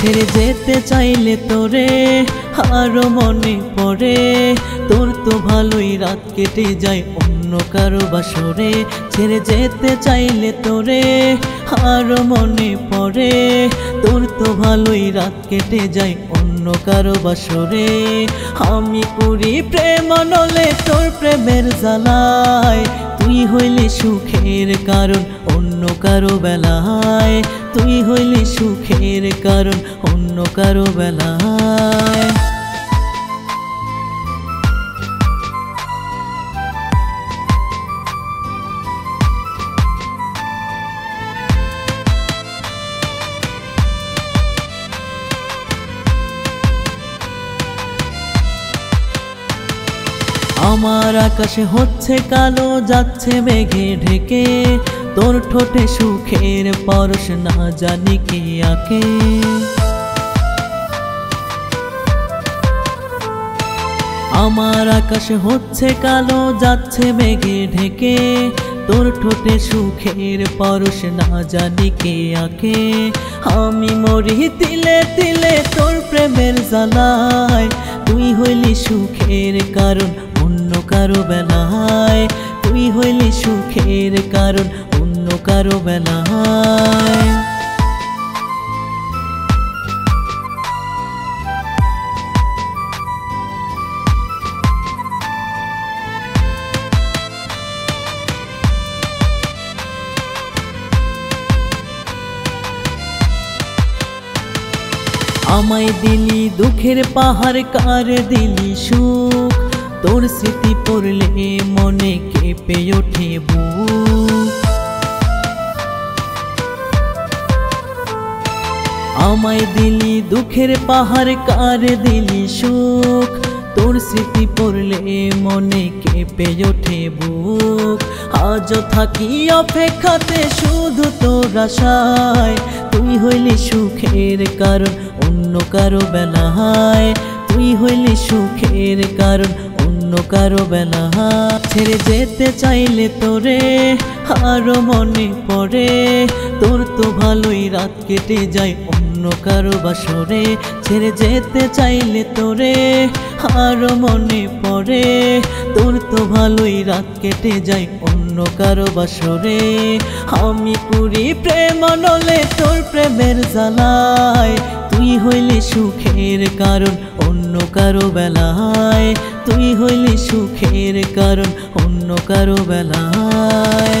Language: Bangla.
ছেড়ে যেতে চাইলে তোরে আরো মনে পড়ে, তোর তো ভালোই রাত কেটে যায় অন্য কারো বাসরে। ছেড়ে যেতে চাইলে তোরে আরো মনে পড়ে, তোর তো ভালোই রাত কেটে যায় অন্য কারো বাসরে। আমি করি প্রেম নলে তোর প্রেমের জ্বালায়, তুই হইলে সুখের কারণ অন্য কারো বেলায়, তুই হইলে সুখের কারণ অন্য কারো বেলায়। আমার আকাশে হচ্ছে কালো, যাচ্ছে মেঘে ঢেকে, তোর ঠোঁটে সুখের পরশ না জানি কে আঁকে। আমার আকাশে হচ্ছে কালো, যাচ্ছে মেঘে ঢেকে, তোর ঠোঁটে সুখের পরশ না জানি কে আঁকে। আমি মরি তিলে তিলে তোর প্রেমের জ্বালায়, তুই হইলি সুখের কারণ অন্য কারো বেলায়, তুই হইলি সুখের কারণ অন্য কারো বেলায়। আমায় দিলি দুঃখের পাহাড়, কার দিলি সুখ, তোর স্মৃতি পড়লে মনে কেঁপে ওঠে বুক। আমায় দিলি দুঃখের পাহাড়, কার দিলি সুখ, তোর স্মৃতি পড়লে মনে কেঁপে ওঠে বুক। আজও থাকি অপেক্ষাতে শুধু তোর আশায়, তুই হইলি সুখের কারণ অন্য কারো বেলায়, তুই হইলি সুখের কারণ অন্য কারো বেলায়। ছেড়ে যেতে চাইলে তোরে আরো মনে পড়ে, তোর তো ভালোই রাত কেটে যায় অন্য কারো বাসরে। ছেড়ে যেতে চাইলে তোরে আরো মনে পড়ে, তোর তো ভালোই রাত কেটে যায় অন্য কারো বাসরে। আমি পুরি প্রেম নলে তোর প্রেমের জ্বালায়, তুই হইলি সুখের কারণ অন্য কারো বেলায়, তুই হইলি সুখের কারণ অন্য কারো বেলায়।